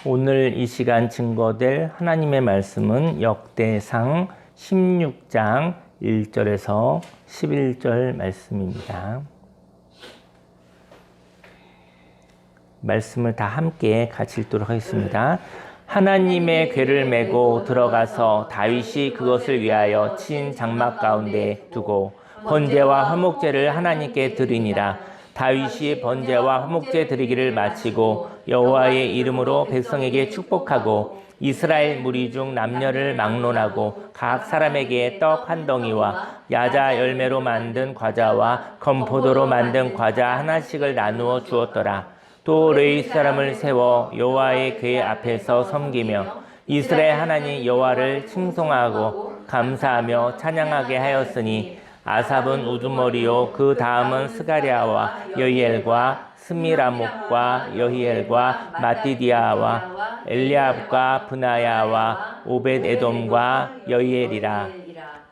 오늘 이 시간 증거될 하나님의 말씀은 역대상 16장 1절에서 11절 말씀입니다. 말씀을 다 함께 같이 읽도록 하겠습니다. 하나님의 궤를 메고 들어가서 다윗이 그것을 위하여 친 장막 가운데 두고 번제와 화목제를 하나님께 드리니라. 다윗이 번제와 화목제 드리기를 마치고 여호와의 이름으로 백성에게 축복하고 이스라엘 무리 중 남녀를 막론하고 각 사람에게 떡 한 덩이와 야자 열매로 만든 과자와 건포도로 만든 과자 하나씩을 나누어 주었더라. 또 레위 사람을 세워 여호와의 궤 앞에서 섬기며 이스라엘 하나님 여호와를 칭송하고 감사하며 찬양하게 하였으니 아삽은 우두머리요 그 다음은 스가랴와 여히엘과 스미라목과 여히엘과 마띠디아와 엘리압과 브나야와 오벳에돔과 여히엘이라.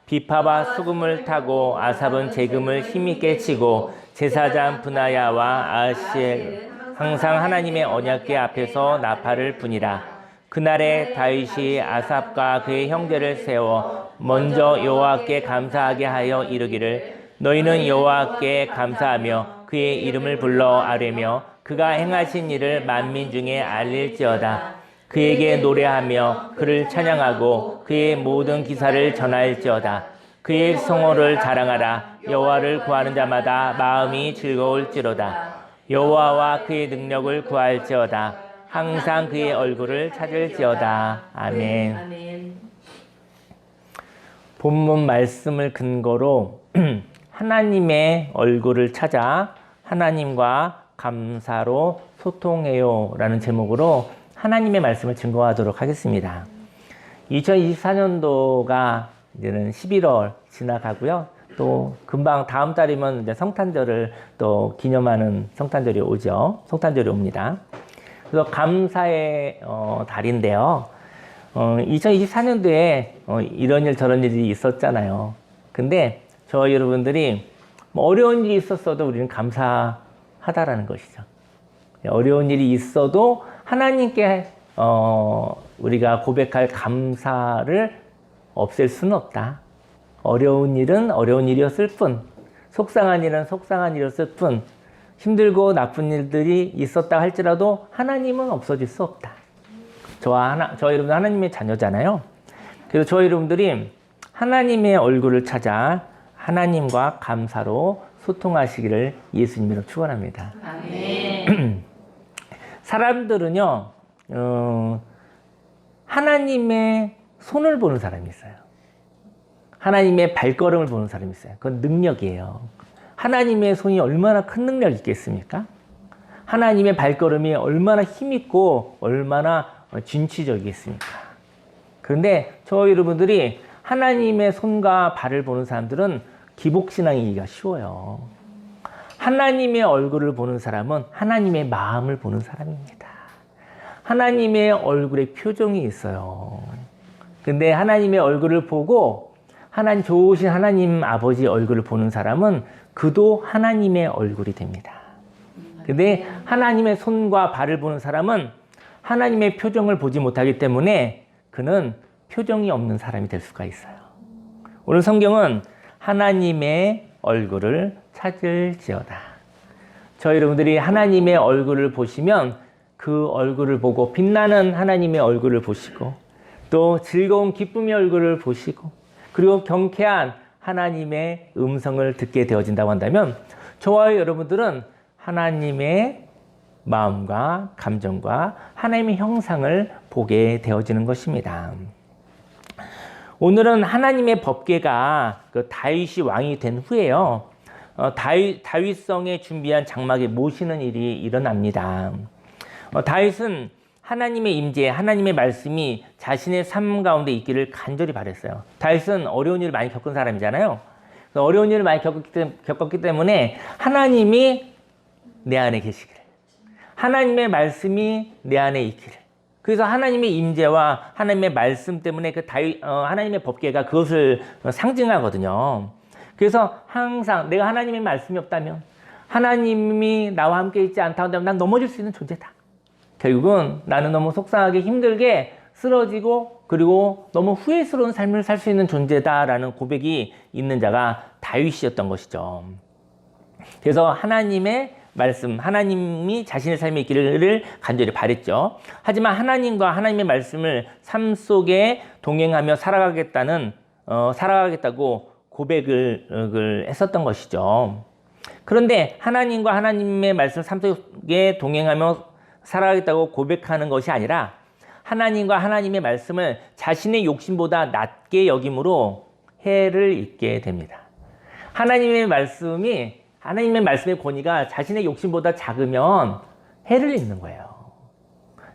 비파와 수금을 타고 아삽은 재금을 힘있게 치고 제사장 브나야와 아시엘 항상 하나님의 언약궤 앞에서 나팔을 부니라. 그날에 다윗이 아삽과 그의 형제를 세워 먼저 여호와께 감사하게 하여 이르기를 너희는 여호와께 감사하며 그의 이름을 불러 아뢰며 그가 행하신 일을 만민 중에 알릴지어다. 그에게 노래하며 그를 찬양하고 그의 모든 기사를 전할지어다. 그의 성호를 자랑하라. 여호와를 구하는 자마다 마음이 즐거울지로다. 여호와와 그의 능력을 구할지어다. 항상 그의 얼굴을 찾을지어다. 아멘. 본문 말씀을 근거로 하나님의 얼굴을 찾아 하나님과 감사로 소통해요 라는 제목으로 하나님의 말씀을 증거하도록 하겠습니다. 2024년도가 이제는 11월 지나가고요. 또 금방 다음 달이면 이제 성탄절을 또 기념하는 성탄절이 오죠. 성탄절이 옵니다. 그래서 감사의 달인데요. 2024년도에 이런 일 저런 일이 있었잖아요. 근데 저와 여러분들이 어려운 일이 있었어도 우리는 감사하다라는 것이죠. 어려운 일이 있어도 하나님께 우리가 고백할 감사를 없앨 수는 없다. 어려운 일은 어려운 일이었을 뿐, 속상한 일은 속상한 일이었을 뿐, 힘들고 나쁜 일들이 있었다 할지라도 하나님은 없어질 수 없다. 저와 여러분 하나님의 자녀잖아요. 그래서 저와 여러분들이 하나님의 얼굴을 찾아 하나님과 감사로 소통하시기를 예수님으로 축원합니다. 아멘. 사람들은요, 하나님의 손을 보는 사람이 있어요. 하나님의 발걸음을 보는 사람이 있어요. 그건 능력이에요. 하나님의 손이 얼마나 큰 능력이 있겠습니까? 하나님의 발걸음이 얼마나 힘있고 얼마나 진취적이겠습니까? 그런데 저 여러분들이 하나님의 손과 발을 보는 사람들은 기복신앙이기가 쉬워요. 하나님의 얼굴을 보는 사람은 하나님의 마음을 보는 사람입니다. 하나님의 얼굴에 표정이 있어요. 근데 하나님의 얼굴을 보고 하나님 좋으신 하나님 아버지 얼굴을 보는 사람은 그도 하나님의 얼굴이 됩니다. 근데 하나님의 손과 발을 보는 사람은 하나님의 표정을 보지 못하기 때문에 그는 표정이 없는 사람이 될 수가 있어요. 오늘 성경은 하나님의 얼굴을 찾을지어다. 저 여러분들이 하나님의 얼굴을 보시면 그 얼굴을 보고 빛나는 하나님의 얼굴을 보시고 또 즐거운 기쁨의 얼굴을 보시고 그리고 경쾌한 하나님의 음성을 듣게 되어진다고 한다면 저와 여러분들은 하나님의 마음과 감정과 하나님의 형상을 보게 되어지는 것입니다. 오늘은 하나님의 법궤가 다윗이 왕이 된 후에요. 다윗성에 준비한 장막에 모시는 일이 일어납니다. 다윗은 하나님의 임재, 하나님의 말씀이 자신의 삶 가운데 있기를 간절히 바랬어요. 다윗은 어려운 일을 많이 겪은 사람이잖아요. 어려운 일을 많이 겪었기 때문에 하나님이 내 안에 계시기를, 하나님의 말씀이 내 안에 있기를. 그래서 하나님의 임재와 하나님의 말씀 때문에 하나님의 법궤가 그것을 상징하거든요. 그래서 항상 내가 하나님의 말씀이 없다면, 하나님이 나와 함께 있지 않다 한다면 난 넘어질 수 있는 존재다. 결국은 나는 너무 속상하게 힘들게 쓰러지고 그리고 너무 후회스러운 삶을 살 수 있는 존재다라는 고백이 있는 자가 다윗이었던 것이죠. 그래서 하나님의 말씀, 하나님이 자신의 삶에 있기를 간절히 바랬죠. 하지만 하나님과 하나님의 말씀을 삶 속에 동행하며 살아가겠다고 고백을 했었던 것이죠. 그런데 하나님과 하나님의 말씀 삶 속에 동행하며 살아가겠다고 고백하는 것이 아니라 하나님과 하나님의 말씀을 자신의 욕심보다 낮게 여김으로 해를 입게 됩니다. 하나님의 말씀의 권위가 자신의 욕심보다 작으면 해를 입는 거예요.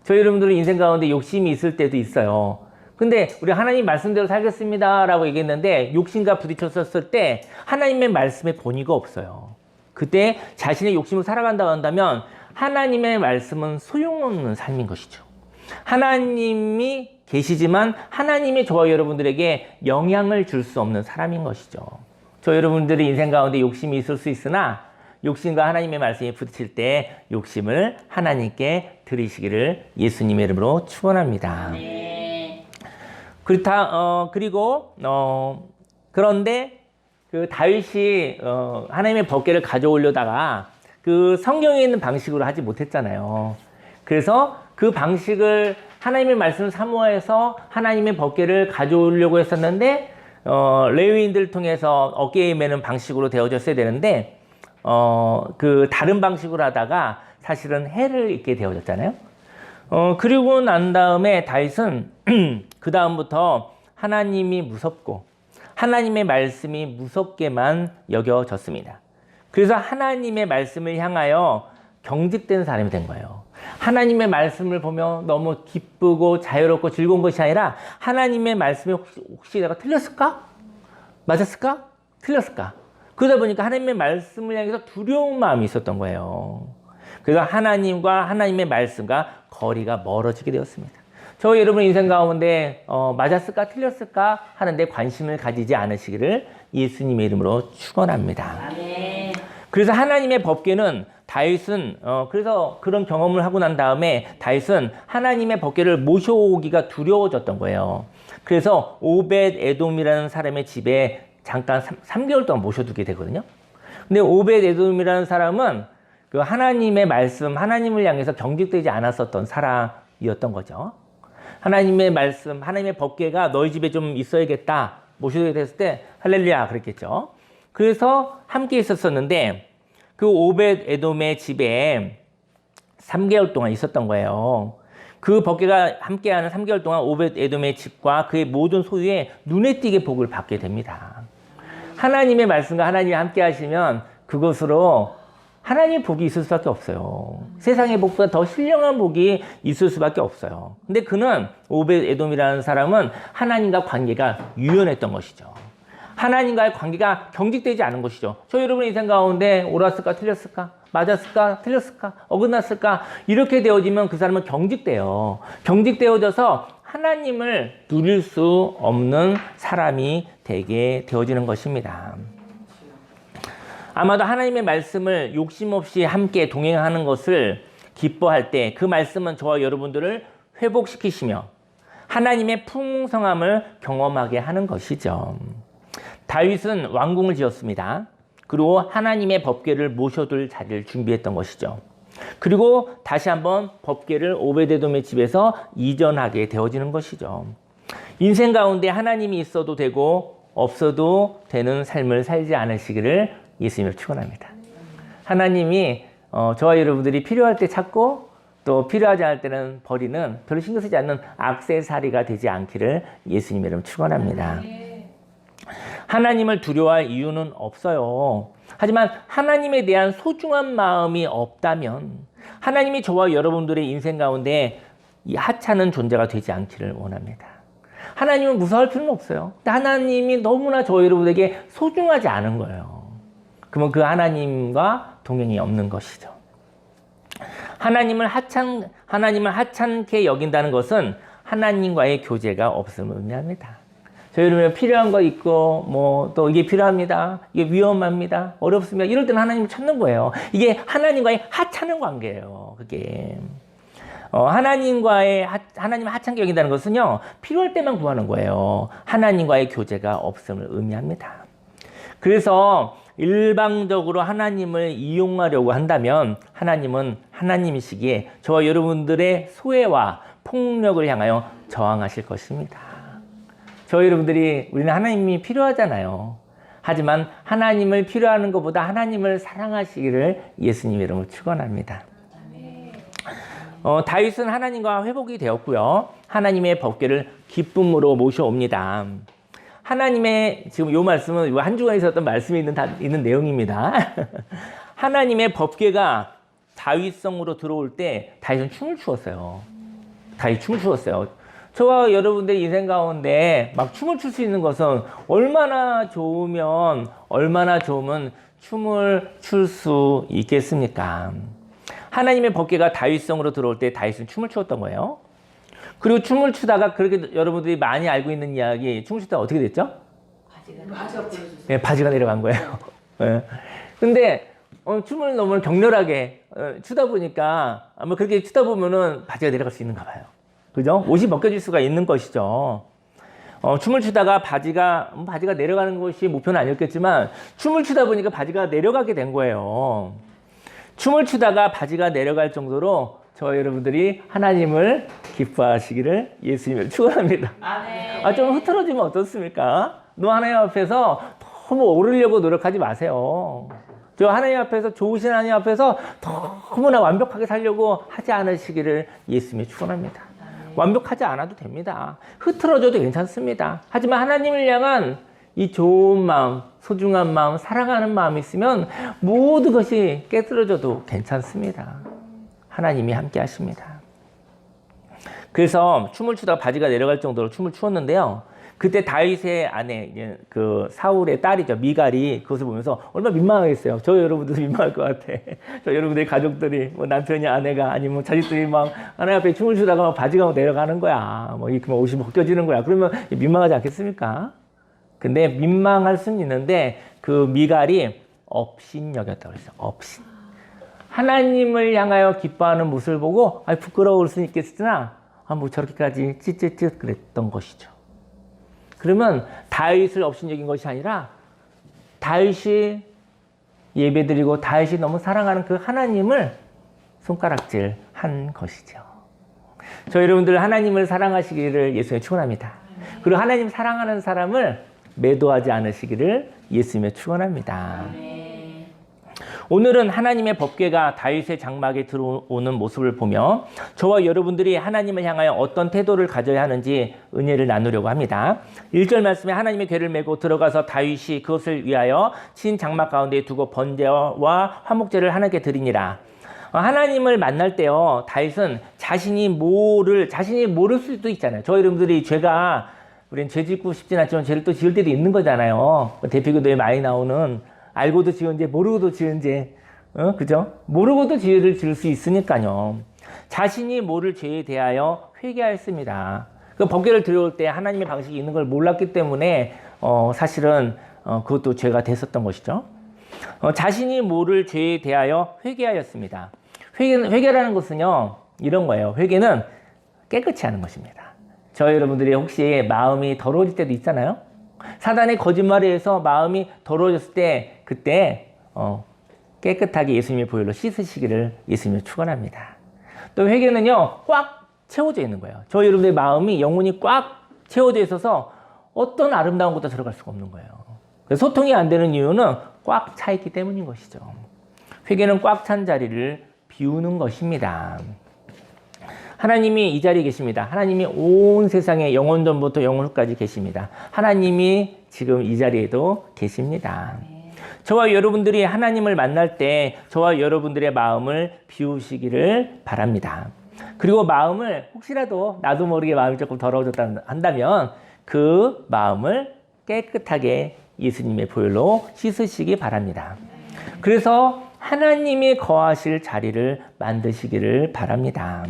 저희 여러분들은 인생 가운데 욕심이 있을 때도 있어요. 근데 우리 하나님 말씀대로 살겠습니다 라고 얘기했는데 욕심과 부딪혔을 때 하나님의 말씀에 권위가 없어요. 그때 자신의 욕심을 살아간다고 한다면 하나님의 말씀은 소용없는 삶인 것이죠. 하나님이 계시지만 하나님이 저와 여러분들에게 영향을 줄 수 없는 사람인 것이죠. 저 여러분들의 인생 가운데 욕심이 있을 수 있으나 욕심과 하나님의 말씀이 부딪힐 때 욕심을 하나님께 드리시기를 예수님의 이름으로 축원합니다. 네. 그런데 그 다윗이 하나님의 법궤를 가져오려다가 그 성경에 있는 방식으로 하지 못했잖아요. 그래서 그 방식을 하나님의 말씀을 사모해서 하나님의 법궤를 가져오려고 했었는데 레위인들 통해서 어깨에 매는 방식으로 되어졌어야 되는데 그 다른 방식으로 하다가 사실은 해를 입게 되어졌잖아요. 그리고 난 다음에 다윗은 그 다음부터 하나님이 무섭고 하나님의 말씀이 무섭게만 여겨졌습니다. 그래서 하나님의 말씀을 향하여 경직된 사람이 된 거예요. 하나님의 말씀을 보며 너무 기쁘고 자유롭고 즐거운 것이 아니라 하나님의 말씀에 혹시 내가 틀렸을까? 맞았을까? 틀렸을까? 그러다 보니까 하나님의 말씀을 향해서 두려운 마음이 있었던 거예요. 그래서 하나님과 하나님의 말씀과 거리가 멀어지게 되었습니다. 저 여러분 인생 가운데 맞았을까? 틀렸을까? 하는데 관심을 가지지 않으시기를 예수님의 이름으로 축원합니다. 아멘. 그래서 하나님의 법궤는 다윗은 그래서 그런 경험을 하고 난 다음에 다윗은 하나님의 법궤를 모셔오기가 두려워졌던 거예요. 그래서 오벳 에돔이라는 사람의 집에 잠깐 3개월 동안 모셔두게 되거든요. 근데 오벳 에돔이라는 사람은 그 하나님의 말씀, 하나님을 향해서 경직되지 않았었던 사람이었던 거죠. 하나님의 말씀, 하나님의 법궤가 너희 집에 좀 있어야겠다 모셔두게 됐을 때 할렐루야 그랬겠죠. 그래서 함께 있었었는데 그 오벳 에돔의 집에 3개월 동안 있었던 거예요. 그 법궤가 함께하는 3개월 동안 오벳 에돔의 집과 그의 모든 소유에 눈에 띄게 복을 받게 됩니다. 하나님의 말씀과 하나님이 함께 하시면 그것으로 하나님의 복이 있을 수밖에 없어요. 세상의 복보다 더 신령한 복이 있을 수밖에 없어요. 근데 그는 오벳 에돔이라는 사람은 하나님과 관계가 유연했던 것이죠. 하나님과의 관계가 경직되지 않은 것이죠. 저 여러분의 인생 가운데 옳았을까 틀렸을까? 맞았을까 틀렸을까? 어긋났을까? 이렇게 되어지면 그 사람은 경직돼요. 경직되어져서 하나님을 누릴 수 없는 사람이 되게 되어지는 것입니다. 아마도 하나님의 말씀을 욕심 없이 함께 동행하는 것을 기뻐할 때 그 말씀은 저와 여러분들을 회복시키시며 하나님의 풍성함을 경험하게 하는 것이죠. 다윗은 왕궁을 지었습니다. 그리고 하나님의 법궤를 모셔둘 자리를 준비했던 것이죠. 그리고 다시 한번 법궤를 오베데돔의 집에서 이전하게 되어지는 것이죠. 인생 가운데 하나님이 있어도 되고 없어도 되는 삶을 살지 않으시기를 예수님을 축원합니다. 하나님이 저와 여러분들이 필요할 때 찾고 또 필요하지 않을 때는 버리는 별로 신경 쓰지 않는 액세서리가 되지 않기를 예수님의 이름 축원합니다. 하나님을 두려워할 이유는 없어요. 하지만 하나님에 대한 소중한 마음이 없다면 하나님이 저와 여러분들의 인생 가운데 이 하찮은 존재가 되지 않기를 원합니다. 하나님은 무서워할 필요는 없어요. 근데 하나님이 너무나 저와 여러분에게 소중하지 않은 거예요. 그러면 그 하나님과 동행이 없는 것이죠. 하나님을 하찮게 여긴다는 것은 하나님과의 교제가 없음을 의미합니다. 저희 여러분 필요한 거 있고 또 이게 필요합니다. 이게 위험합니다. 어렵습니다. 이럴 때는 하나님을 찾는 거예요. 이게 하나님과의 하찮은 관계예요. 그게 하나님 하찮게 여긴다는 것은요, 필요할 때만 구하는 거예요. 하나님과의 교제가 없음을 의미합니다. 그래서 일방적으로 하나님을 이용하려고 한다면 하나님은 하나님이시기에 저와 여러분들의 소외와 폭력을 향하여 저항하실 것입니다. 저와 여러분들이 우리는 하나님이 필요하잖아요. 하지만 하나님을 필요하는 것보다 하나님을 사랑하시기를 예수님 이름으로 축원합니다. 다윗은 하나님과 회복이 되었고요. 하나님의 법궤를 기쁨으로 모셔옵니다. 하나님의 지금 이 말씀은 한 주간에 있었던 말씀이 있는 내용입니다. 하나님의 법궤가 다윗성으로 들어올 때 다윗은 춤을 추었어요. 다윗 춤을 추었어요. 저와 여러분들 인생 가운데 막 춤을 출 수 있는 것은 얼마나 좋으면 춤을 출 수 있겠습니까? 하나님의 법궤가 다윗성으로 들어올 때 다윗은 춤을 추었던 거예요. 그리고 춤을 추다가 그렇게 여러분들이 많이 알고 있는 이야기, 춤을 추다가 어떻게 됐죠? 바지가 내려간 거예요. 근데 춤을 너무 격렬하게 추다 보니까 아마 그렇게 추다 보면은 바지가 내려갈 수 있는가 봐요. 그죠? 옷이 벗겨질 수가 있는 것이죠. 춤을 추다가 바지가 내려가는 것이 목표는 아니었겠지만 춤을 추다 보니까 바지가 내려가게 된 거예요. 춤을 추다가 바지가 내려갈 정도로 저와 여러분들이 하나님을 기뻐하시기를 예수님을 축원합니다. 좀 흐트러지면 어떻습니까? 너 하나님 앞에서 너무 오르려고 노력하지 마세요. 저 하나님 앞에서, 좋으신 하나님 앞에서 너무나 완벽하게 살려고 하지 않으시기를 예수님이 축원합니다. 완벽하지 않아도 됩니다. 흐트러져도 괜찮습니다. 하지만 하나님을 향한 이 좋은 마음, 소중한 마음, 사랑하는 마음이 있으면 모든 것이 깨트려져도 괜찮습니다. 하나님이 함께 하십니다. 그래서 춤을 추다가 바지가 내려갈 정도로 춤을 추었는데요. 그때 다윗의 아내, 그 사울의 딸이죠. 미갈이 그것을 보면서 얼마나 민망하겠어요. 저 여러분들도 민망할 것 같아. 저 여러분들의 가족들이, 뭐 남편이, 아내가, 아니면 자식들이 막 하나님 앞에 춤을 추다가 막 바지가 내려가는 거야. 뭐 이렇게 옷이 벗겨지는 거야. 그러면 민망하지 않겠습니까? 근데 민망할 수는 있는데 그 미갈이 업신여겼다고 그랬어요. 업신. 하나님을 향하여 기뻐하는 모습을 보고 부끄러울 수는 있겠으나 뭐 저렇게까지 찌찌찌 그랬던 것이죠. 그러면 다윗을 업신여긴 것이 아니라 다윗이 예배드리고 다윗이 너무 사랑하는 그 하나님을 손가락질 한 것이죠. 저 여러분들 하나님을 사랑하시기를 예수님의 축원합니다. 그리고 하나님 사랑하는 사람을 매도하지 않으시기를 예수님의 축원합니다. 오늘은 하나님의 법궤가 다윗의 장막에 들어오는 모습을 보며 저와 여러분들이 하나님을 향하여 어떤 태도를 가져야 하는지 은혜를 나누려고 합니다. 1절 말씀에 하나님의 궤를 메고 들어가서 다윗이 그것을 위하여 친 장막 가운데 두고 번제와 화목제를 하나님께 드리니라. 하나님을 만날 때요, 다윗은 자신이 모를 수도 있잖아요. 저희 여러분들이 우리는 죄 짓고 싶진 않지만 죄를 또 지을 때도 있는 거잖아요. 대표교도에 많이 나오는 알고도 지은 죄, 모르고도 지은 죄, 그죠? 모르고도 죄를 지을 수 있으니까요. 자신이 모를 죄에 대하여 회개하였습니다. 그 법궤를 들어올 때 하나님의 방식이 있는 걸 몰랐기 때문에 사실은 그것도 죄가 됐었던 것이죠. 자신이 모를 죄에 대하여 회개하였습니다. 회개라는 것은요, 이런 거예요. 회개는 깨끗이 하는 것입니다. 저희 여러분들이 혹시 마음이 더러워질 때도 있잖아요. 사단의 거짓말에 의해서 마음이 더러워졌을 때 그때 깨끗하게 예수님의 보혈로 씻으시기를 예수님을 축원합니다. 또 회개는요, 꽉 채워져 있는 거예요. 저희 여러분들의 마음이, 영혼이 꽉 채워져 있어서 어떤 아름다운 것도 들어갈 수가 없는 거예요. 그래서 소통이 안 되는 이유는 꽉 차 있기 때문인 것이죠. 회개는 꽉 찬 자리를 비우는 것입니다. 하나님이 이 자리에 계십니다. 하나님이 온 세상에 영원 전부터 영원 후까지 계십니다. 하나님이 지금 이 자리에도 계십니다. 저와 여러분들이 하나님을 만날 때 저와 여러분들의 마음을 비우시기를 바랍니다. 그리고 마음을 혹시라도 나도 모르게 마음이 조금 더러워졌다 한다면 그 마음을 깨끗하게 예수님의 보혈로 씻으시기 바랍니다. 그래서 하나님이 거하실 자리를 만드시기를 바랍니다.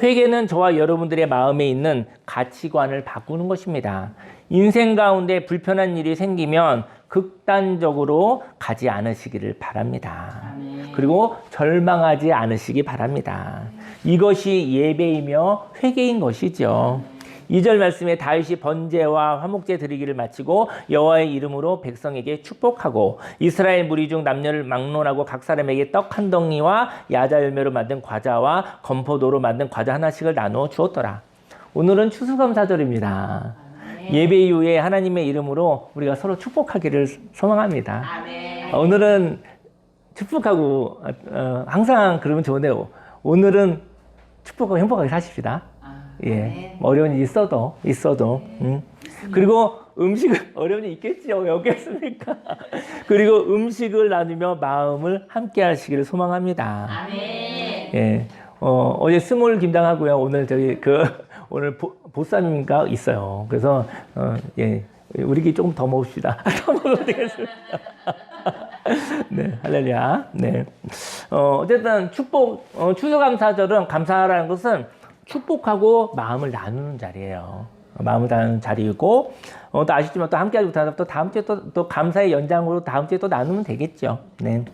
회개는 저와 여러분들의 마음에 있는 가치관을 바꾸는 것입니다. 인생 가운데 불편한 일이 생기면 극단적으로 가지 않으시기를 바랍니다. 그리고 절망하지 않으시기 바랍니다. 이것이 예배이며 회개인 것이죠. 2절 말씀에 다윗이 번제와 화목제 드리기를 마치고 여호와의 이름으로 백성에게 축복하고 이스라엘 무리 중 남녀를 막론하고 각 사람에게 떡 한 덩이와 야자 열매로 만든 과자와 건포도로 만든 과자 하나씩을 나누어 주었더라. 오늘은 추수감사절입니다. 예배 이후에 하나님의 이름으로 우리가 서로 축복하기를 소망합니다. 오늘은 축복하고 항상 그러면 좋은데 오늘은 축복하고 행복하게 사십시다. 예, 어려운 일이 있어도. 그리고 음식을, 어려운 일이 있겠죠. 왜 없겠습니까? 그리고 음식을 나누며 마음을 함께 하시기를 소망합니다. 아멘. 예, 어제 스몰 김장하고요. 오늘 오늘 보쌈인가 있어요. 그래서, 예, 우리끼리 조금 더 먹읍시다. 더 먹어도 되겠습니다. 네, 할렐루야. 네. 어쨌든 추수감사절은 감사라는 것은 축복하고 마음을 나누는 자리예요. 마음을 나누는 자리이고, 또 아시지만 또 함께 하고 또 다음 주에 또 감사의 연장으로 다음 주에 또 나누면 되겠죠. 네.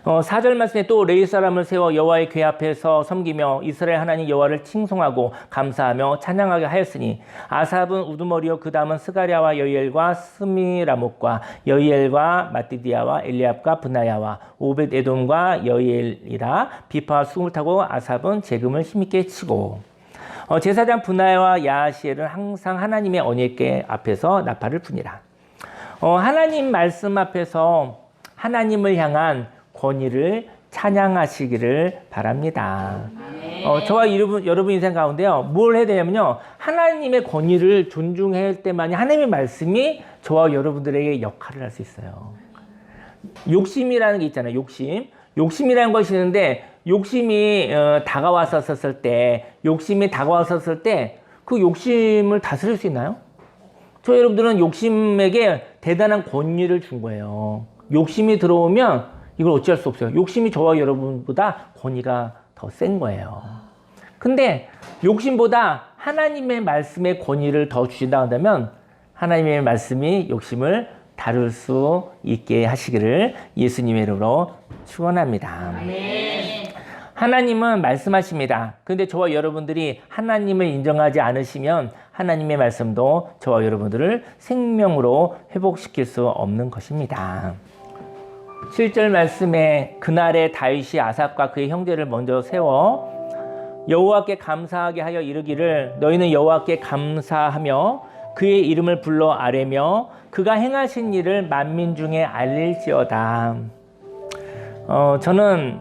4절 말씀에 또 레위 사람을 세워 여호와의 궤 앞에서 섬기며 이스라엘 하나님 여호와를 칭송하고 감사하며 찬양하게 하였으니 아삽은 우두머리요 그 다음은 스가랴와 여이엘과 스미라목과 여이엘과 마띠디아와 엘리압과 브나야와 오벳 에돔과 여이엘이라 비파와 수금을 타고 아삽은 재금을 힘있게 치고 제사장 브나야와 야시엘은 항상 하나님의 언약궤 앞에서 나팔을 부니라. 하나님 말씀 앞에서 하나님을 향한 권위를 찬양하시기를 바랍니다. 저와 여러분 인생 가운데요, 뭘 해야 되냐면요, 하나님의 권위를 존중할 때만이 하나님의 말씀이 저와 여러분들에게 역할을 할 수 있어요. 욕심이라는 게 있잖아요. 욕심이라는 것이 있는데, 욕심이 다가왔었을 때 그 욕심을 다스릴 수 있나요? 저 여러분들은 욕심에게 대단한 권위를 준 거예요. 욕심이 들어오면 이걸 어찌할 수 없어요. 욕심이 저와 여러분보다 권위가 더 센 거예요. 근데 욕심보다 하나님의 말씀에 권위를 더 주신다 한다면 하나님의 말씀이 욕심을 다룰 수 있게 하시기를 예수님의 이름으로 축원합니다. 하나님은 말씀하십니다. 그런데 저와 여러분들이 하나님을 인정하지 않으시면 하나님의 말씀도 저와 여러분들을 생명으로 회복시킬 수 없는 것입니다. 7절 말씀에 그날에 다윗이 아삽과 그의 형제를 먼저 세워 여호와께 감사하게 하여 이르기를 너희는 여호와께 감사하며 그의 이름을 불러 아뢰며 그가 행하신 일을 만민 중에 알릴지어다. 저는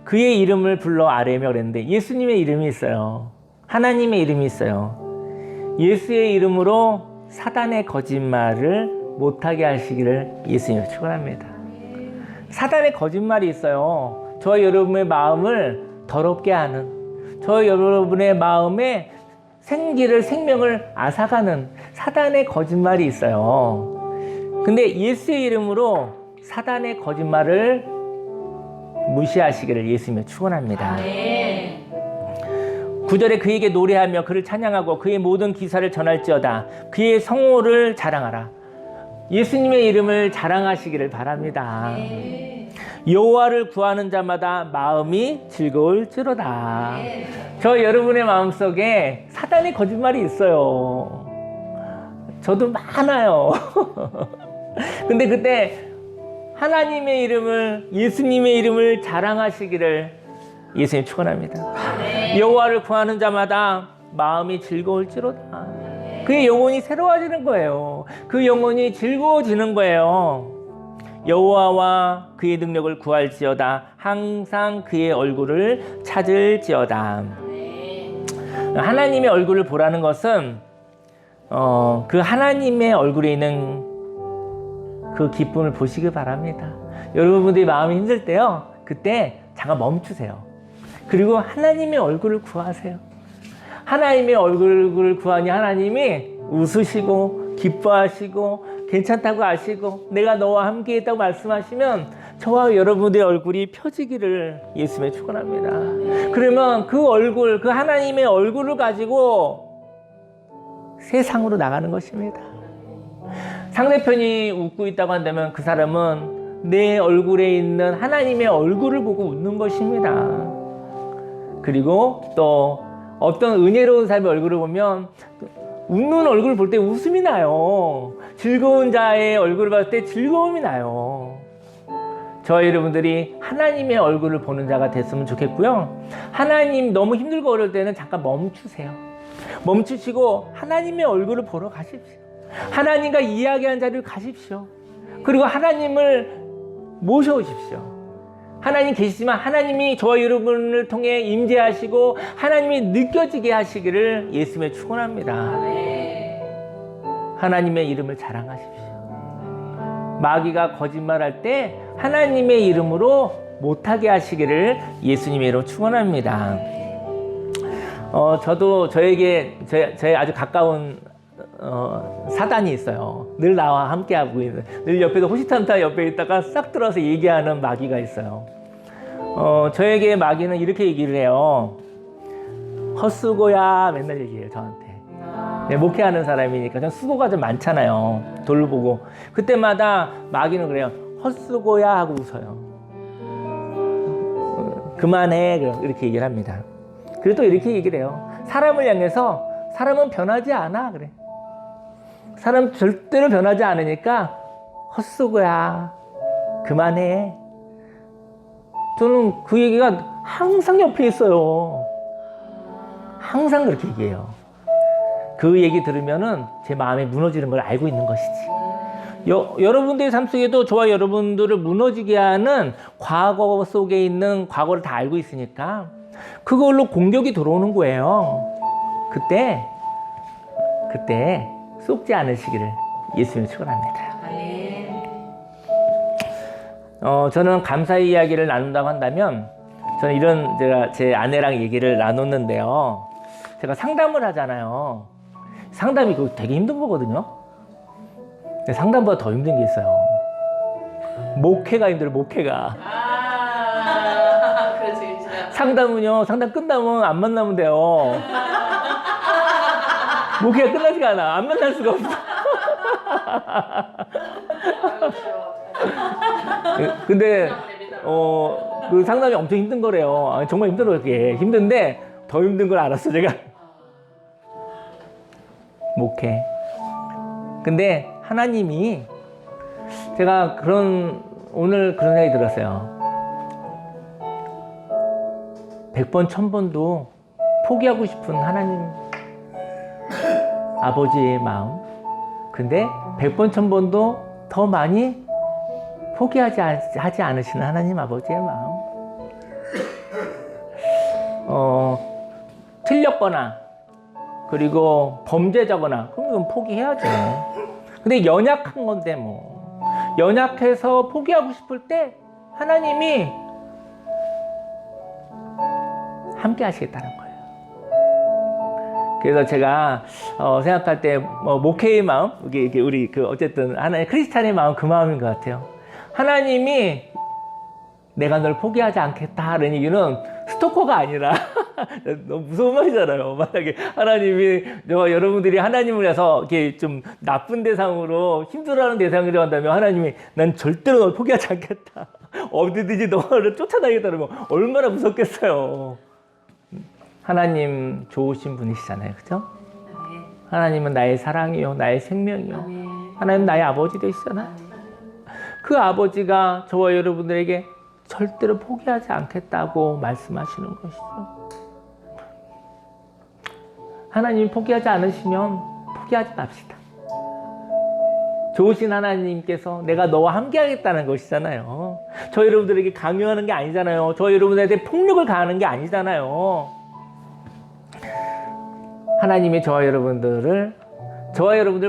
그의 이름을 불러 아뢰며 그랬는데 예수님의 이름이 있어요. 하나님의 이름이 있어요. 예수의 이름으로 사단의 거짓말을 못하게 하시기를 예수님을 축원합니다. 사단의 거짓말이 있어요. 저와 여러분의 마음을 더럽게 하는, 저와 여러분의 마음에 생명을 앗아가는 사단의 거짓말이 있어요. 근데 예수의 이름으로 사단의 거짓말을 무시하시기를 예수님을 축원합니다. 9절에 그에게 노래하며 그를 찬양하고 그의 모든 기사를 전할지어다. 그의 성호를 자랑하라. 예수님의 이름을 자랑하시기를 바랍니다. 여호와를 구하는 자마다 마음이 즐거울지로다. 저 여러분의 마음속에 사단의 거짓말이 있어요. 저도 많아요. 근데 그때 하나님의 이름을, 예수님의 이름을 자랑하시기를 예수님 축원합니다. 여호와를 구하는 자마다 마음이 즐거울지로다. 그의 영혼이 새로워지는 거예요. 그 영혼이 즐거워지는 거예요. 여호와와 그의 능력을 구할지어다. 항상 그의 얼굴을 찾을지어다. 하나님의 얼굴을 보라는 것은 그 하나님의 얼굴에 있는 그 기쁨을 보시기 바랍니다. 여러분들이 마음이 힘들 때요, 그때 잠깐 멈추세요. 그리고 하나님의 얼굴을 구하세요. 하나님의 얼굴을 구하니 하나님이 웃으시고 기뻐하시고 괜찮다고 아시고 내가 너와 함께 있다고 말씀하시면 저와 여러분들의 얼굴이 펴지기를 예수님의 축원합니다. 그러면 그 얼굴, 그 하나님의 얼굴을 가지고 세상으로 나가는 것입니다. 상대편이 웃고 있다고 한다면 그 사람은 내 얼굴에 있는 하나님의 얼굴을 보고 웃는 것입니다. 그리고 또 어떤 은혜로운 사람의 얼굴을 보면 웃는 얼굴을 볼 때 웃음이 나요. 즐거운 자의 얼굴을 봤을 때 즐거움이 나요. 저와 여러분들이 하나님의 얼굴을 보는 자가 됐으면 좋겠고요. 하나님 너무 힘들고 어려울 때는 잠깐 멈추세요. 멈추시고 하나님의 얼굴을 보러 가십시오. 하나님과 이야기하는 자리를 가십시오. 그리고 하나님을 모셔오십시오. 하나님 계시지만 하나님이 저와 여러분을 통해 임재하시고 하나님이 느껴지게 하시기를 예수님의 축원합니다. 하나님의 이름을 자랑하십시오. 마귀가 거짓말할 때 하나님의 이름으로 못하게 하시기를 예수님의 이름으로 축원합니다. 저도 저에게 저의 아주 가까운 사단이 있어요. 늘 나와 함께하고 있는, 늘 옆에서 호시탐탐 옆에 있다가 싹 들어서 얘기하는 마귀가 있어요. 저에게 마귀는 이렇게 얘기를 해요. 헛수고야 맨날 얘기해요, 저한테. 네, 목회하는 사람이니까 전 수고가 좀 많잖아요. 돌보고 그때마다 마귀는 그래요. 헛수고야 하고 웃어요. 그만해 이렇게 얘기를 합니다. 그리고 또 이렇게 얘기를 해요. 사람을 향해서 사람은 변하지 않아 그래. 사람 절대로 변하지 않으니까 헛수고야 그만해. 저는 그 얘기가 항상 옆에 있어요. 항상 그렇게 얘기해요. 그 얘기 들으면은 제 마음이 무너지는 걸 알고 있는 것이지. 여러분들의 삶 속에도 저와 여러분들을 무너지게 하는 과거 속에 있는 과거를 다 알고 있으니까 그걸로 공격이 들어오는 거예요. 그때 쏟지 않으시기를 예수님을 축원합니다. 저는 감사의 이야기를 나눈다고 한다면 저는 이런 제가 제 아내랑 얘기를 나눴는데요. 제가 상담을 하잖아요. 상담이 그거 되게 힘든 거거든요. 근데 상담보다 더 힘든 게 있어요. 목회가 힘들어요. 목회가. 그렇지. 상담은요. 상담 끝나면 안 만나면 돼요. 목회가 끝나지가 않아. 안 만날 수가 없어. 근데 그 상담이 엄청 힘든 거래요. 정말 힘들어요. 그게 힘든데 더 힘든 걸 알았어 제가. 목회. 근데 하나님이 제가 오늘 그런 생각이 들었어요. 100번 1000번도 포기하고 싶은 하나님 아버지의 마음. 근데 100번 1000번도 더 많이 포기하지 않으시는 하나님 아버지의 마음. 틀렸거나 그리고 범죄자거나 그럼 이건 포기해야죠. 근데 연약한 건데 뭐 연약해서 포기하고 싶을 때 하나님이 함께 하시겠다는 거예요. 그래서 제가 생각할 때 목회의 마음, 이게 우리 어쨌든 하나님 크리스찬의 마음 그 마음인 것 같아요. 하나님이 내가 널 포기하지 않겠다라는 얘기는 스토커가 아니라 너무 무서운 말이잖아요. 만약에 하나님이 여러분들이 하나님을 해서 이렇게 좀 나쁜 대상으로 힘들어하는 대상이라고 한다면 하나님이 난 절대로 널 포기하지 않겠다. 어디든지 너를 쫓아다니겠다 그러면 얼마나 무섭겠어요. 하나님 좋으신 분이시잖아요. 그죠? 하나님은 나의 사랑이요 나의 생명이요. 하나님 나의 아버지 되시잖아요. 그 아버지가 저와 여러분들에게 절대로 포기하지 않겠다고 말씀하시는 것이죠. 하나님이 포기하지 않으시면 포기하지 맙시다. 좋으신 하나님께서 내가 너와 함께 하겠다는 것이잖아요. 저 여러분들에게 강요하는 게 아니잖아요. 저 여러분들한테 폭력을 가하는 게 아니잖아요. 하나님이 저와 여러분들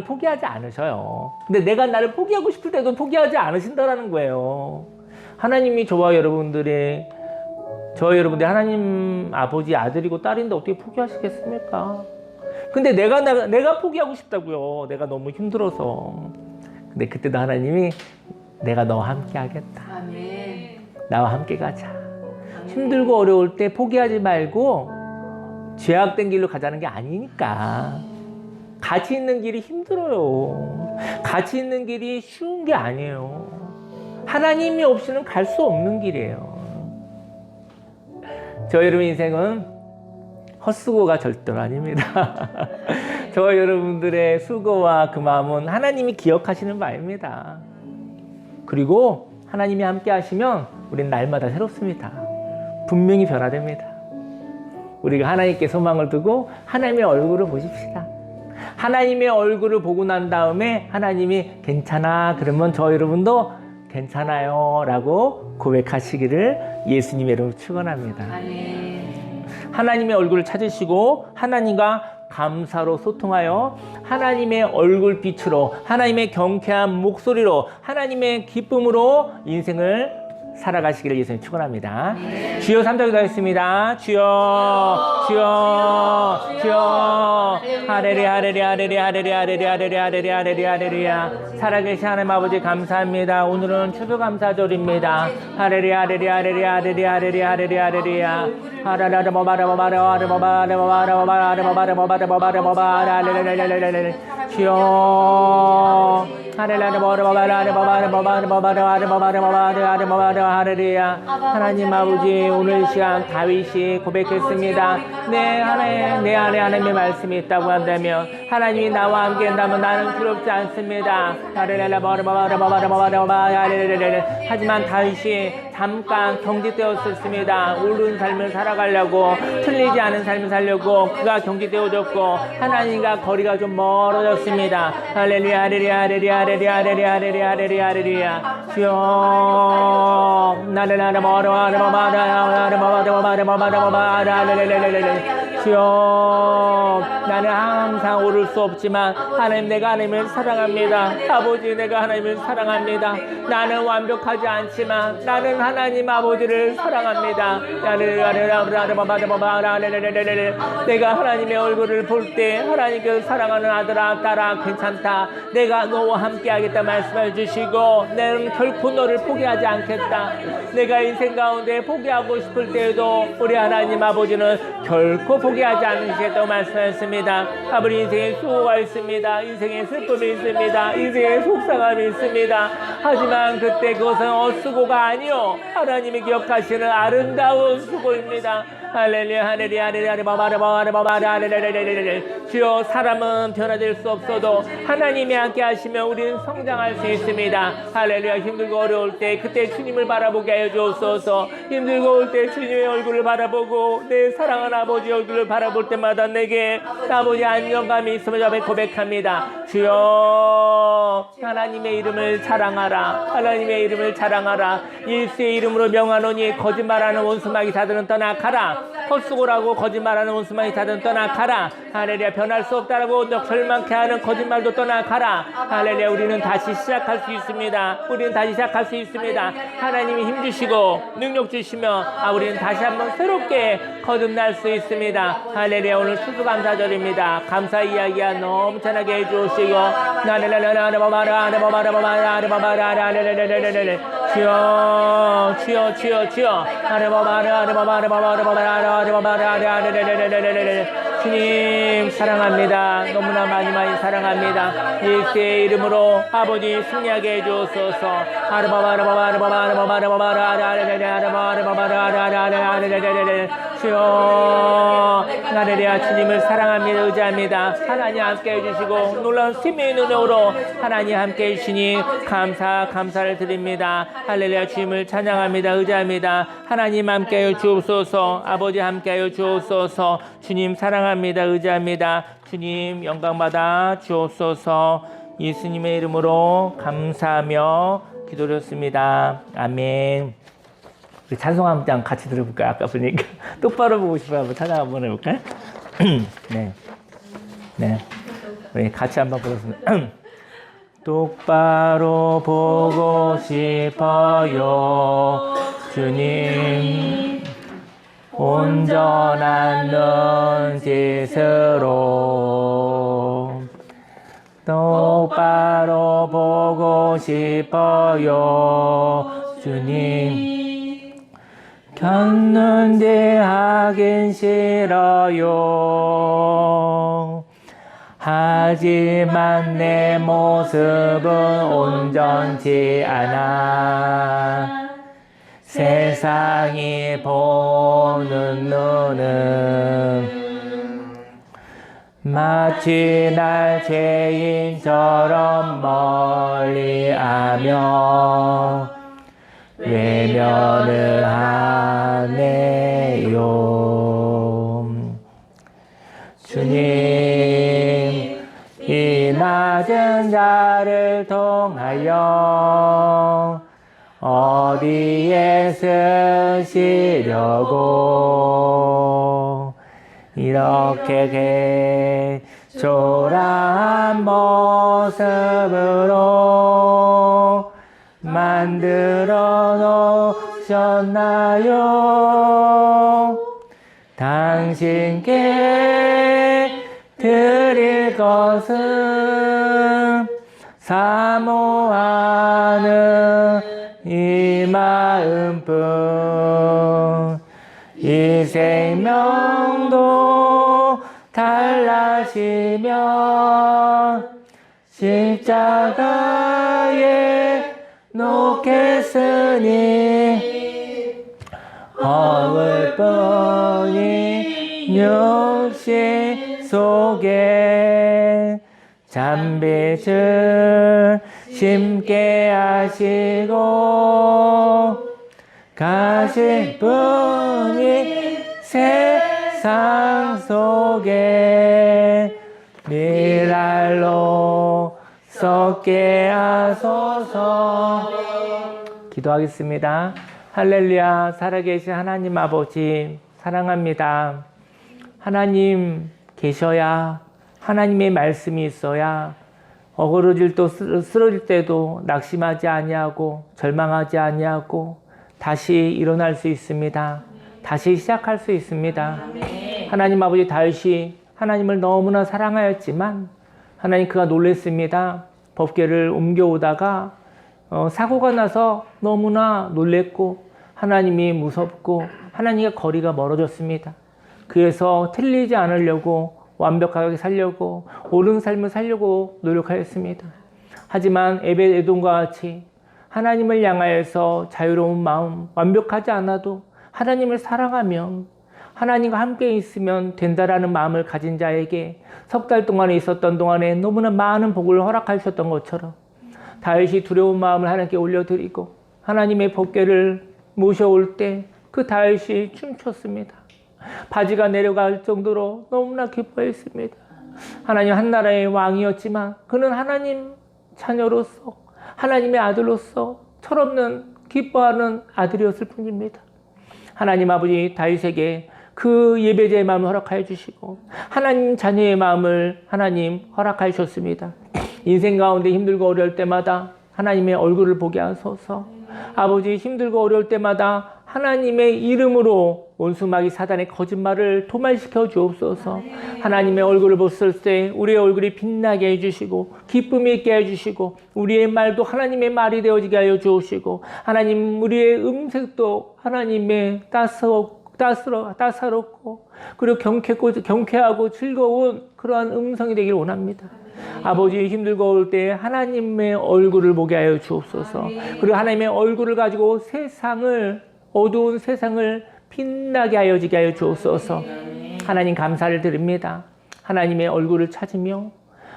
포기하지 않으셔요. 근데 내가 나를 포기하고 싶을 때도 포기하지 않으신다라는 거예요. 하나님이 저와 여러분들이 하나님 아버지 아들이고 딸인데 어떻게 포기하시겠습니까? 근데 내가 포기하고 싶다고요. 내가 너무 힘들어서. 근데 그때도 하나님이 내가 너와 함께 하겠다. 아멘. 나와 함께 가자. 힘들고 어려울 때 포기하지 말고 죄악된 길로 가자는 게 아니니까. 같이 있는 길이 힘들어요. 같이 있는 길이 쉬운 게 아니에요. 하나님이 없이는 갈 수 없는 길이에요. 저 여러분 인생은 헛수고가 절대로 아닙니다. 저 여러분들의 수고와 그 마음은 하나님이 기억하시는 바입니다. 그리고 하나님이 함께 하시면 우리는 날마다 새롭습니다. 분명히 변화됩니다. 우리가 하나님께 소망을 두고 하나님의 얼굴을 보십시다. 하나님의 얼굴을 보고 난 다음에 하나님이 괜찮아 그러면 저 여러분도 괜찮아요 라고 고백하시기를 예수님의 이름으로 축원합니다. 하나님의 얼굴을 찾으시고 하나님과 감사로 소통하여 하나님의 얼굴빛으로 하나님의 경쾌한 목소리로 하나님의 기쁨으로 인생을 살아가시기를 예수님 축원합니다. 주여 3절 기도하겠습니다. 주여 주여 주여 하레리야 하레리야 하레리야 하레리야 하레리야 하레리야 하레리야 하레리야 하레리야 살아계신 하나님 아버지 감사합니다. 오늘은 추수감사절입니다. 하레리야 하레리야 하레리야 하레리야 하레리야 하레리야 하레리야 하라라라 뭐바라 뭐바라 뭐바라 뭐바라 뭐바라 뭐바라 뭐바라 뭐바라 뭐바라 뭐바라 하레레레레레레 주여 하레라라 뭐바라 뭐바라 뭐바라 뭐바라 뭐바라 뭐바라 뭐바라 뭐바라 하레루야. 하나님 아버지 오늘 시간 다윗이 고백했습니다. 내 안에 하나님의 말씀이 있다고 한다면 하나님이 나와 함께 한다면 나는 두렵지 않습니다. 하레라라 뭐바라 뭐바라 뭐바라 뭐바라 하지만 다윗이 잠깐 경직되었었습니다. 옳은 삶을 살아가려고 틀리지 않은 삶을 살려고 그가 경직되어졌고 하나님과 거리가 좀 멀어졌습니다. 할렐루야 할렐루야 할렐루야 할렐루야 할렐루야 할렐루야 할렐루야 할렐루야 주여 나를 주여 나는 항상 오를 수 없지만 하나님 내가 하나님을 사랑합니다. 아버지 내가 하나님을 사랑합니다. 나는 완벽하지 않지만 나는 하나님 아버지를 사랑합니다. 내가 하나님의 얼굴을 볼 때 하나님께서 사랑하는 아들아 딸아 괜찮다. 내가 너와 함께 하겠다 말씀해 주시고 나는 결코 너를 포기하지 않겠다. 내가 인생 가운데 포기하고 싶을 때에도 우리 하나님 아버지는 결코 포기하지 않으시겠다고 말씀하셨습니다. 아버지 인생에 수고가 있습니다. 인생에 슬픔이 있습니다. 인생에 속상함이 있습니다. 하지만 그때 그것은 헛수고가 아니요 하나님이 기억하시는 아름다운 수고입니다. 할렐루야 할렐루야 할렐루야 주여 사람은 변화될 수 없어도 하나님이 함께 하시면 우리는 성장할 수 있습니다. 할렐루야 힘들고 어려울 때 그때 주님을 바라보게 하여 주옵소서. 힘들고 어려울 때 주님의 얼굴을 바라보고 내 사랑하는 아버지 얼굴을 바라볼 때마다 내게 아버지 안정감이 있음을 앞에 고백합니다. 주여 하나님의 이름을 자랑하라. 하나님의 이름을 자랑하라. 예수의 이름으로 명하노니 거짓말하는 원수마귀 자들은 떠나가라. 헛수고라고 거짓말하는 원수마귀 자들은 떠나가라. 할렐루야 변할 수 없다라고 절망케 하는 거짓말도 떠나가라. 할렐루야 우리는 다시 시작할 수 있습니다. 우리는 다시 시작할 수 있습니다. 하나님이 힘주시고 능력 주시며 우리는 다시 한번 새롭게 거듭날 수 있습니다. 할렐루야 오늘 추수감사절입니다. 감사 이야기야 넘쳐나게 해주시고 주여 주여 주여 주여 주님 사랑합니다. 너무나 많이 사랑합니다. 예수의 이름으로 아버지 승리하게 해주소서. 주여 할렐루야 주님을 사랑합니다. 의지합니다. 하나님 함께 해주시고 놀라운 생명의 능력으로 하나님 함께 해주시니 감사를 드립니다. 할렐루야 주님을 찬양합니다. 의지합니다. 하나님 함께 하여 주옵소서. 아버지 함께 하여 주옵소서. 주님 사랑합니다. 의지합니다. 주님 영광받아 주옵소서. 예수님의 이름으로 감사하며 기도드렸습니다. 아멘. 우리 찬송 한 장 같이 들어볼까요? 아까 보니까 똑바로 보고 싶어요. 한번 찬양 한번 해볼까요? 네. 우리 같이 한번 보겠습니다. 똑바로 보고 싶어요. 주님 온전한 눈짓으로 똑바로 보고 싶어요. 주님 쳤는데 하긴 싫어요. 하지만 내 모습은 온전치 않아. 세상이 보는 눈은 마치 날 죄인처럼 멀리하며 외면을 하네요. 주님, 이 낮은 자를 통하여 어디에 쓰시려고 이렇게 초라한 모습으로 만들어 놓으셨나요? 당신께 드릴 것은 사모하는 이 마음뿐. 이 생명도 달라지면 십자가에 놓겠으니 허울 뿐인 육신 속에 잔빛을 심게 하시고 가실 분이 세상 속에 미랄로 썩게 하소서. 기도하겠습니다. 할렐루야. 살아계신 하나님 아버지 사랑합니다. 하나님 계셔야 하나님의 말씀이 있어야 어그러질 때 쓰러질 때도 낙심하지 아니하고 절망하지 아니하고 다시 일어날 수 있습니다. 다시 시작할 수 있습니다. 하나님 아버지 다윗이 하나님을 너무나 사랑하였지만 하나님 그가 놀랬습니다. 법궤를 옮겨오다가 사고가 나서 너무나 놀랬고 하나님이 무섭고 하나님과 거리가 멀어졌습니다. 그래서 틀리지 않으려고 완벽하게 살려고 옳은 삶을 살려고 노력하였습니다. 하지만 에벳 에돔과 같이 하나님을 향하여서 자유로운 마음, 완벽하지 않아도 하나님을 사랑하면 하나님과 함께 있으면 된다라는 마음을 가진 자에게 석 달 동안에 있었던 동안에 너무나 많은 복을 허락하셨던 것처럼 다윗이 두려운 마음을 하나님께 올려드리고 하나님의 법궤를 모셔올 때 그 다윗이 춤췄습니다. 바지가 내려갈 정도로 너무나 기뻐했습니다. 하나님 한 나라의 왕이었지만 그는 하나님 자녀로서 하나님의 아들로서 철없는 기뻐하는 아들이었을 뿐입니다. 하나님 아버지 다윗에게 그 예배자의 마음을 허락하여 주시고 하나님 자녀의 마음을 하나님 허락하여 주셨습니다. 인생 가운데 힘들고 어려울 때마다 하나님의 얼굴을 보게 하소서. 아버지 힘들고 어려울 때마다 하나님의 이름으로 원수마귀 사단의 거짓말을 도말시켜 주옵소서. 하나님의 얼굴을 봤을 때 우리의 얼굴이 빛나게 해주시고 기쁨이 있게 해주시고 우리의 말도 하나님의 말이 되어지게 하여 주시고 하나님 우리의 음색도 하나님의 따사롭고 그리고 경쾌하고 즐거운 그러한 음성이 되기를 원합니다. 아버지 힘들고 어려울 때 하나님의 얼굴을 보게 하여 주옵소서. 그리고 하나님의 얼굴을 가지고 어두운 세상을 빛나게 하여지게 하여 주옵소서. 하나님 감사를 드립니다. 하나님의 얼굴을 찾으며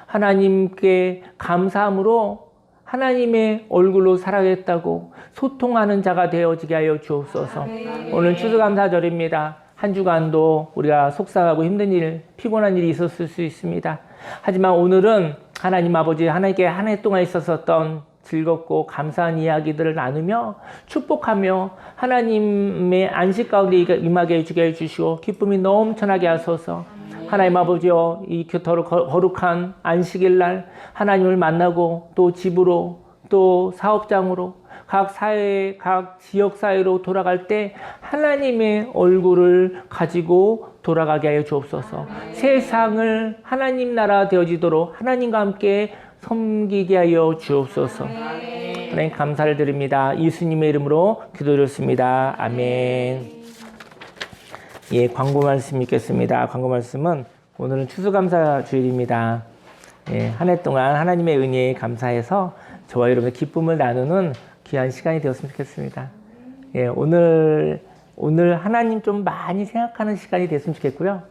하나님께 감사함으로 하나님의 얼굴로 살아겠다고 소통하는 자가 되어지게 하여 주옵소서. 오늘 추수감사절입니다. 한 주간도 우리가 속상하고 힘든 일, 피곤한 일이 있었을 수 있습니다. 하지만 오늘은 하나님 아버지 하나님께 한 해 동안 있었던 즐겁고 감사한 이야기들을 나누며 축복하며 하나님의 안식 가운데 임하게 해주게 해주시고 기쁨이 넘쳐나게 하소서. 하나님 아버지여 이 거룩한 안식일 날 하나님을 만나고 또 집으로 또 사업장으로 각 사회, 각 지역사회로 돌아갈 때 하나님의 얼굴을 가지고 돌아가게 하여 주옵소서. 세상을 하나님 나라 되어지도록 하나님과 함께 섬기게 하여 주옵소서. 하나님 감사를 드립니다. 예수님의 이름으로 기도드렸습니다. 아멘. 예, 광고 말씀 읽겠습니다. 광고 말씀은 오늘은 추수감사 주일입니다. 예, 한 해 동안 하나님의 은혜에 감사해서 저와 여러분의 기쁨을 나누는 귀한 시간이 되었으면 좋겠습니다. 예, 오늘 하나님 좀 많이 생각하는 시간이 됐으면 좋겠고요.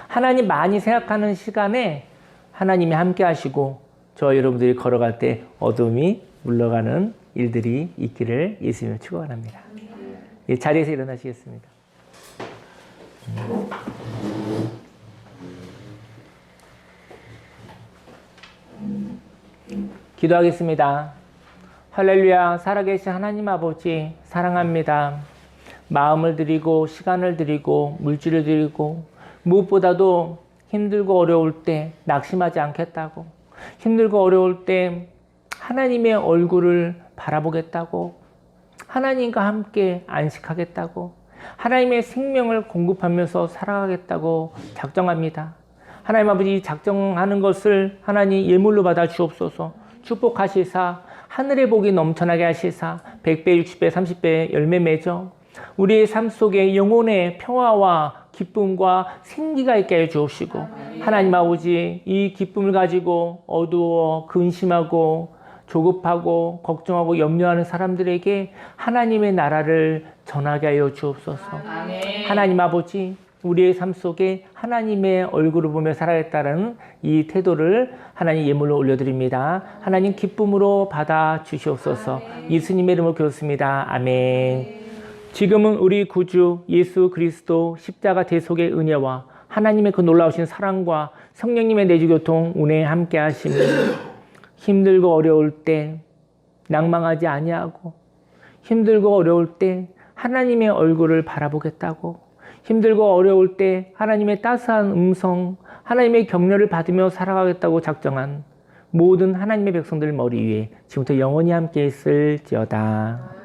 하나님 많이 생각하는 시간에 하나님이 함께 하시고 저와 여러분들이 걸어갈 때 어둠이 물러가는 일들이 있기를 예수님을 축원합니다. 예, 자리에서 일어나시겠습니다. 기도하겠습니다. 할렐루야. 살아계신 하나님 아버지 사랑합니다. 마음을 드리고 시간을 드리고 물질을 드리고 무엇보다도 힘들고 어려울 때 낙심하지 않겠다고, 힘들고 어려울 때 하나님의 얼굴을 바라보겠다고, 하나님과 함께 안식하겠다고, 하나님의 생명을 공급하면서 살아가겠다고 작정합니다. 하나님 아버지, 작정하는 것을 하나님 예물로 받아 주옵소서. 축복하시사 하늘의 복이 넘쳐나게 하시사 100배, 60배, 30배 열매 맺어 우리의 삶 속에 영혼의 평화와 기쁨과 생기가 있게 해 주옵시고, 하나님 아버지, 이 기쁨을 가지고 어두워 근심하고 조급하고 걱정하고 염려하는 사람들에게 하나님의 나라를 전하게 하여 주옵소서. 하나님 아버지, 우리의 삶 속에 하나님의 얼굴을 보며 살아야겠다는 이 태도를 하나님 예물로 올려드립니다. 하나님 기쁨으로 받아 주시옵소서. 예수님의 이름으로 기도했습니다. 아멘. 지금은 우리 구주 예수 그리스도 십자가 대속의 은혜와 하나님의 그 놀라우신 사랑과 성령님의 내주교통 운행에 함께 하시며 힘들고 어려울 때 낭망하지 아니하고, 힘들고 어려울 때 하나님의 얼굴을 바라보겠다고, 힘들고 어려울 때 하나님의 따스한 음성, 하나님의 격려를 받으며 살아가겠다고 작정한 모든 하나님의 백성들 머리 위에 지금부터 영원히 함께 있을지어다.